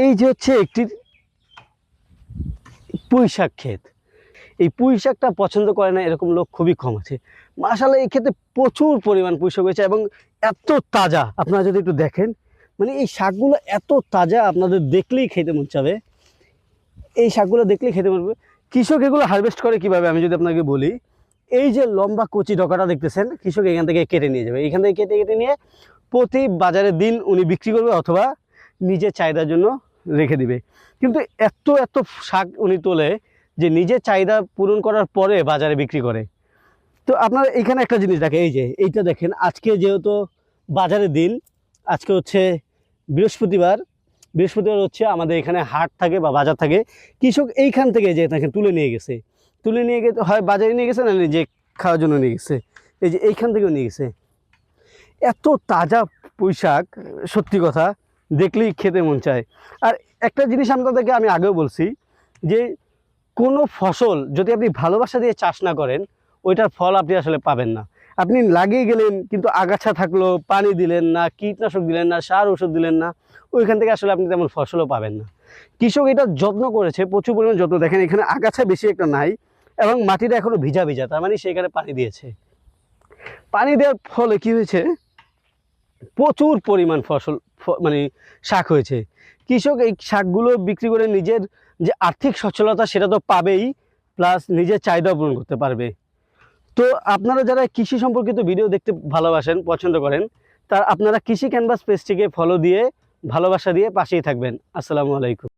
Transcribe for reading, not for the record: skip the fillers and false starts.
এই যে হচ্ছে একটি পুঁই শাক ক্ষেত। এই পুঁই শাকটা পছন্দ করে না এরকম লোক খুবই কম আছে। মাশাআল্লাহ এই ক্ষেতে প্রচুর পরিমাণ পুঁই শাক হয়েছে এবং এত তাজা, আপনারা যদি একটু দেখেন, মানে এই শাকগুলো এত তাজা আপনাদের দেখলেই খেতে মন চাবে। এই শাকগুলো দেখলেই খেতে মন চাবে। কৃষক এগুলো হারভেস্ট করে কিভাবে আমি যদি আপনাকে বলি, এই যে লম্বা কচি ডগাটা দেখতেছেন, কৃষক এখান থেকে কেটে নিয়ে যাবে। এখান থেকে কেটে কেটে নিয়ে প্রতি বাজারের দিন উনি বিক্রি করবে অথবা নিজের চাহিদার জন্য রেখে দিবে। কিন্তু এত এত শাক উনি তোলে যে নিজের চাহিদা পূরণ করার পরে বাজারে বিক্রি করে। তো আপনারা এখানে একটা জিনিস দেখেন, এই যে এইটা দেখেন, আজকে যেহেতু বাজারের দিন, আজকে হচ্ছে বৃহস্পতিবার। বৃহস্পতিবার হচ্ছে আমাদের এখানে হাট থাকে বা বাজার থাকে। কৃষক এইখান থেকে যে দেখেন তুলে নিয়ে গেছে, তুলে নিয়ে গিয়ে হয় বাজারে নিয়ে গেছে না নিজে খাওয়ার জন্য নিয়ে গেছে। এই যে এইখান থেকেও নিয়ে গেছে। এত তাজা পুঁই শাক, সত্যি কথা দেখলেই খেতে মন চায়। আর একটা জিনিস আপনাদেরকে আমি আগেও বলছি যে কোনো ফসল যদি আপনি ভালোবাসা দিয়ে চাষ না করেন, ওইটার ফল আপনি আসলে পাবেন না। আপনি লাগিয়ে গেলেন কিন্তু আগাছা থাকলো, পানি দিলেন না, কীটনাশক দিলেন না, সার ওষুধ দিলেন না, ওইখান থেকে আসলে আপনি তেমন ফসলও পাবেন না। কৃষক এটা যত্ন করেছে, প্রচুর পরিমাণ যত্ন। দেখেন এখানে আগাছা বেশি একটা নাই এবং মাটিটা এখনও ভিজা ভিজা, তার মানে সেখানে পানি দিয়েছে। পানি দেওয়ার ফলে কি হয়েছে, প্রচুর পরিমাণ ফসল মানে শাক হয়েছে। কৃষক এই শাকগুলো বিক্রি করে নিজের যে আর্থিক সচ্ছলতা সেটা তো পাবেই, প্লাস নিজের চাহিদা পূরণ করতে পারবে। তো আপনারা যারা কৃষি সম্পর্কিত ভিডিও দেখতে ভালোবাসেন, পছন্দ করেন, আপনারা কৃষি ক্যানভাস পেজটিকে ফলো দিয়ে ভালোবাসা দিয়ে পাশেই থাকবেন। আসসালামু আলাইকুম।